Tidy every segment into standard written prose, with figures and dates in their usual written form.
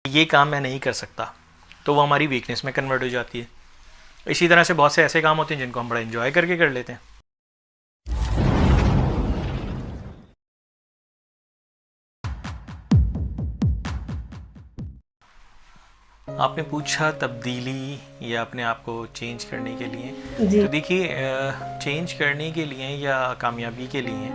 ये काम मैं नहीं कर सकता, तो वो हमारी वीकनेस में कन्वर्ट हो जाती है। इसी तरह से बहुत से ऐसे काम होते हैं जिनको हम बड़ा एंजॉय करके कर लेते हैं। आपने पूछा तब्दीली या अपने आप को चेंज करने के लिए, जी। तो देखिए चेंज करने के लिए या कामयाबी के लिए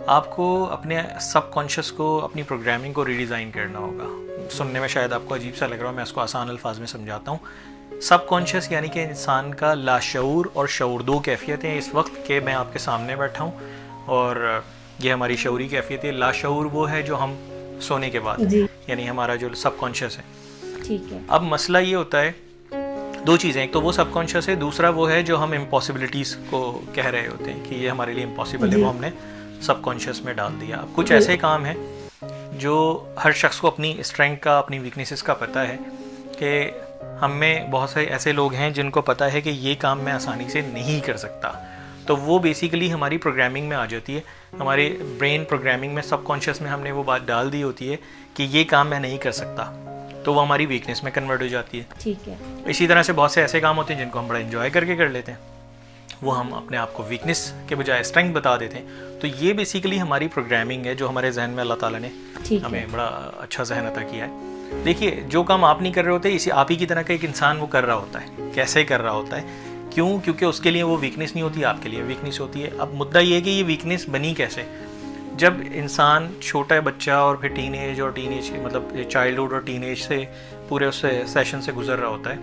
आपको अपने सबकॉन्शियस को, अपनी प्रोग्रामिंग को रीडिज़ाइन करना होगा। सुनने में शायद आपको अजीब सा लग रहा हो, मैं इसको आसान अल्फाज में समझाता हूँ। सबकॉन्शियस यानी कि इंसान का लाशऊर और शऊर, दो कैफियतें इस वक्त के मैं आपके सामने बैठा हूँ और ये हमारी शऊरी कैफियत है। लाशऊर वो है जो हम सोने के बाद, जी। यानी हमारा जो सबकॉन्शियस है। ठीक है। अब मसला ये होता है, दो चीज़ें, एक तो वो सबकॉन्शियस है, दूसरा वो है जो हम इम्पॉसिबिलिटीज़ को कह रहे होते हैं कि ये हमारे लिए इम्पॉसिबल है, वो हमने सबकॉन्शियस में डाल दिया। कुछ ऐसे काम हैं जो हर शख्स को अपनी स्ट्रेंथ का, अपनी वीकनेसेस का पता है कि हम में बहुत से ऐसे लोग हैं जिनको पता है कि ये काम मैं आसानी से नहीं कर सकता, तो वो बेसिकली हमारी प्रोग्रामिंग में आ जाती है। हमारे ब्रेन प्रोग्रामिंग में, सबकॉन्शियस में हमने वो बात डाल दी होती है कि ये काम मैं नहीं कर सकता, तो वो हमारी वीकनेस में कन्वर्ट हो जाती है। ठीक है। इसी तरह से बहुत से ऐसे काम होते हैं जिनको हम बड़ा एंजॉय करके कर लेते हैं, वो हम अपने आप को वीकनेस के बजाय स्ट्रेंथ बता देते हैं। तो ये बेसिकली हमारी प्रोग्रामिंग है जो हमारे जहन में अल्लाह ताला ने हमें बड़ा अच्छा जहन अता किया है। देखिए, जो काम आप नहीं कर रहे होते, इसी आप ही की तरह का एक इंसान वो कर रहा होता है। कैसे कर रहा होता है? क्यों? क्योंकि उसके लिए वो वीकनेस नहीं होती, आपके लिए वीकनेस होती है। अब मुद्दा ये है कि ये वीकनेस बनी कैसे। जब इंसान छोटा बच्चा और फिर टीनेज और टीनेज मतलब चाइल्डहुड और टीनेज से पूरे उस सेशन से गुजर रहा होता है,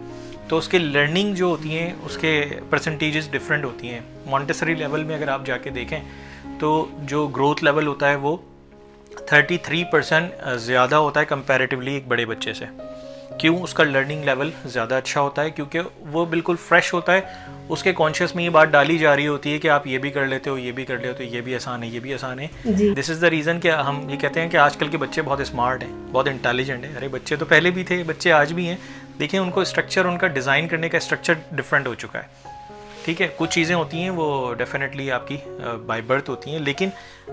तो उसके लर्निंग जो होती हैं उसके परसेंटेजेस डिफरेंट होती हैं। मॉन्टेसरी लेवल में अगर आप जाके देखें तो जो ग्रोथ लेवल होता है वो 33% ज़्यादा होता है कंपैरेटिवली एक बड़े बच्चे से। क्यों? उसका लर्निंग लेवल ज़्यादा अच्छा होता है क्योंकि वो बिल्कुल फ्रेश होता है। उसके कॉन्शियस में ये बात डाली जा रही होती है कि आप ये भी कर लेते हो, ये भी कर लेते हो, ये भी आसान है, ये भी आसान है। दिस इज़ द रीज़न कि हम ये कहते हैं कि आजकल के बच्चे बहुत स्मार्ट हैं, बहुत इंटेलिजेंट हैं। अरे बच्चे तो पहले भी थे, बच्चे आज भी हैं। देखिए, उनको स्ट्रक्चर, उनका डिज़ाइन करने का स्ट्रक्चर डिफरेंट हो चुका है। ठीक है, कुछ चीज़ें होती हैं वो डेफिनेटली आपकी बाय बर्थ होती हैं, लेकिन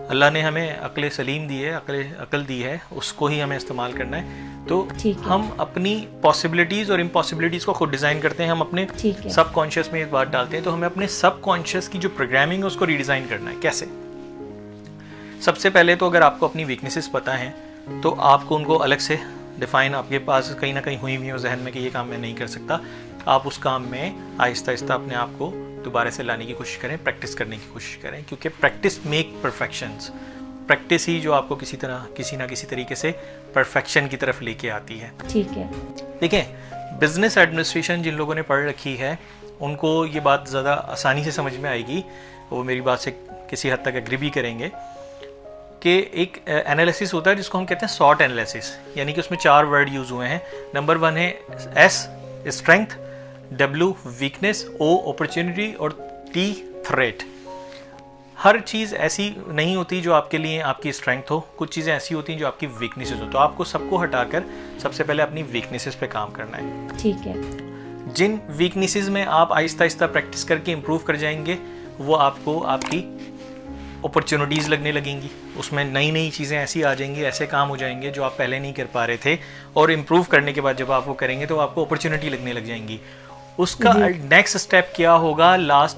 अल्लाह ने हमें अक्ल सलीम दी है, अक्ल दी है, उसको ही हमें इस्तेमाल करना है। तो हम अपनी पॉसिबिलिटीज़ और इम्पॉसिबिलिटीज़ को खुद डिज़ाइन करते हैं। हम अपने सबकॉन्शियस में ये बात डालते हैं, तो हमें अपने सबकॉन्शियस की जो प्रोग्रामिंग है उसको रीडिज़ाइन करना है। कैसे? सबसे पहले तो अगर आपको अपनी वीकनेसेस पता हैं तो आपको उनको अलग से डिफ़ाइन, आपके पास कहीं ना कहीं हुई हुई हो जहन में कि ये काम मैं नहीं कर सकता, आप उस काम में आहिस्ता आहिस्ता अपने आप को दोबारा से लाने की कोशिश करें, प्रैक्टिस करने की कोशिश करें, क्योंकि प्रैक्टिस मेक परफेक्शंस। प्रैक्टिस ही जो आपको किसी ना किसी तरीके से परफेक्शन की तरफ लेके आती है। ठीक है। देखिए, बिजनेस एडमिनिस्ट्रेशन जिन लोगों ने पढ़ रखी है उनको ये बात ज़्यादा आसानी से समझ में आएगी, वो मेरी बात से किसी हद तक एग्री भी करेंगे कि एक एनालिसिस होता है जिसको हम कहते हैं सॉट एनालिसिस, यानी कि उसमें 4 वर्ड यूज़ हुए हैं। नंबर 1 है S strength, W weakness, O opportunity और T थ्रेट। हर चीज़ ऐसी नहीं होती जो आपके लिए आपकी स्ट्रेंथ हो, कुछ चीज़ें ऐसी होती हैं जो आपकी वीकनेसेस हो। तो आपको सबको हटाकर सबसे पहले अपनी वीकनेसेस पे काम करना है। ठीक है। जिन वीकनेसेस में आप आहिस्ता आहिस्ता प्रैक्टिस करके इम्प्रूव कर जाएंगे, वो आपको आपकी अपॉर्चुनिटीज़ लगने लगेंगी। उसमें नई नई चीज़ें ऐसी आ जाएंगी, ऐसे काम हो जाएंगे जो आप पहले नहीं कर पा रहे थे, और इम्प्रूव करने के बाद जब आप वो करेंगे तो आपको अपॉर्चुनिटी लगने लग जाएंगी। उसका नेक्स्ट स्टेप क्या होगा? लास्ट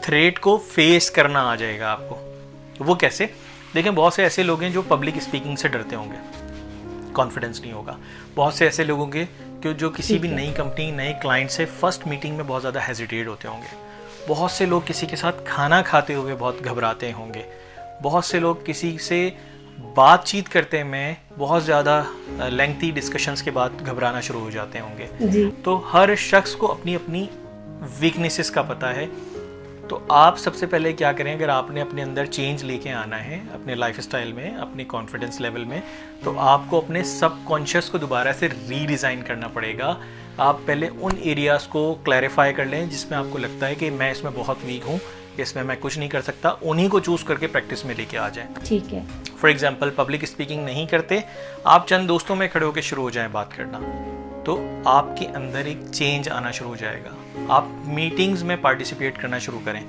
थ्रेट को फेस करना आ जाएगा आपको। वो कैसे? देखें, बहुत से ऐसे लोग हैं जो पब्लिक स्पीकिंग से डरते होंगे, कॉन्फिडेंस नहीं होगा। बहुत से ऐसे लोग होंगे कि जो किसी भी नई कंपनी, नए क्लाइंट से फर्स्ट मीटिंग में बहुत ज़्यादा हेजिटेट होते होंगे। बहुत से लोग किसी के साथ खाना खाते हुए बहुत घबराते होंगे। बहुत से लोग किसी से बातचीत करते में बहुत ज़्यादा लेंथी डिस्कशंस के बाद घबराना शुरू हो जाते होंगे। तो हर शख्स को अपनी अपनी वीकनेसेस का पता है। तो आप सबसे पहले क्या करें, अगर आपने अपने अंदर चेंज लेके आना है अपने लाइफ स्टाइल में, अपने कॉन्फिडेंस लेवल में, तो आपको अपने सबकॉन्शियस को दोबारा से रीडिज़ाइन करना पड़ेगा। आप पहले उन एरियाज़ को क्लैरिफाई कर लें जिसमें आपको लगता है कि मैं इसमें बहुत वीक हूँ, इसमें मैं कुछ नहीं कर सकता, उन्हीं को चूज़ करके प्रैक्टिस में लेके आ जाएं। ठीक है। फॉर एग्जांपल, पब्लिक स्पीकिंग नहीं करते, आप चंद दोस्तों में खड़े होकर शुरू हो जाएं बात करना, तो आपके अंदर एक चेंज आना शुरू हो जाएगा। आप मीटिंग्स में पार्टिसिपेट करना शुरू करें।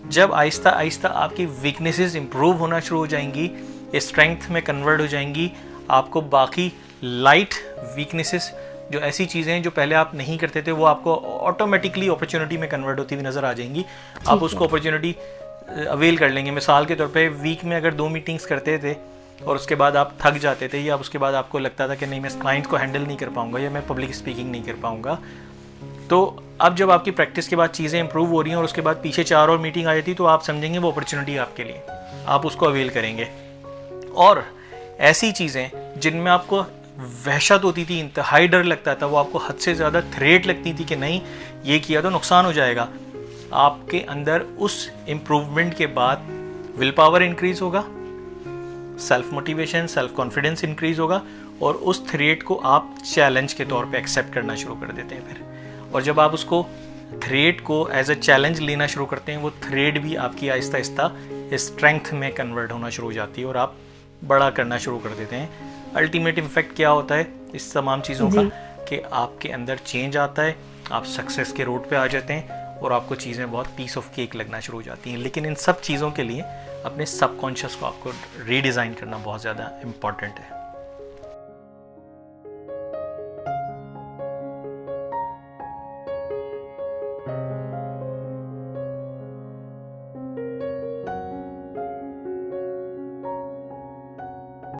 जब आहिस्ता आहिस्ता आपकी वीकनेसेस इंप्रूव होना शुरू हो जाएंगी, स्ट्रेंथ में कन्वर्ट हो जाएंगी, आपको बाकी लाइट वीकनेसेस, जो ऐसी चीज़ें हैं जो पहले आप नहीं करते थे, वो आपको ऑटोमेटिकली अपॉर्चुनिटी में कन्वर्ट होती हुई नज़र आ जाएंगी। आप उसको अपॉर्चुनिटी अवेल कर लेंगे। मिसाल के तौर पे वीक में अगर 2 मीटिंग्स करते थे और उसके बाद आप थक जाते थे, या उसके बाद आपको लगता था कि नहीं मैं इस क्लाइंट को हैंडल नहीं कर पाऊँगा, या मैं पब्लिक स्पीकिंग नहीं कर पाऊँगा, तो अब जब आपकी प्रैक्टिस के बाद चीज़ें इंप्रूव हो रही हैं और उसके बाद पीछे 4 और मीटिंग आ जाती, तो आप समझेंगे वो अपॉर्चुनिटी आपके लिए, आप उसको अवेल करेंगे। और ऐसी चीज़ें जिनमें आपको वहशत होती थी, इंतहाई डर लगता था, वो आपको हद से ज़्यादा थ्रेट लगती थी कि नहीं ये किया तो नुकसान हो जाएगा, आपके अंदर उस इम्प्रूवमेंट के बाद विल पावर इंक्रीज होगा, self motivation, self confidence increase होगा, और उस थ्रेट को आप चैलेंज के तौर पे एक्सेप्ट करना शुरू कर देते हैं फिर। और जब आप उसको थ्रेट को एज अ चैलेंज लेना शुरू करते हैं, वो थ्रेट भी आपकी आहिस्ता आहिस्ता स्ट्रेंथ में कन्वर्ट होना शुरू हो जाती है और आप बड़ा करना शुरू कर देते हैं। अल्टीमेट इम्फेक्ट क्या होता है इस तमाम चीज़ों का, कि आपके अंदर चेंज आता है, आप सक्सेस के रोड पे आ जाते हैं और आपको चीज़ें बहुत पीस ऑफ केक लगना शुरू हो जाती हैं। लेकिन इन सब चीज़ों के लिए अपने सबकॉन्शियस को आपको रीडिज़ाइन करना बहुत ज़्यादा इम्पॉर्टेंट है।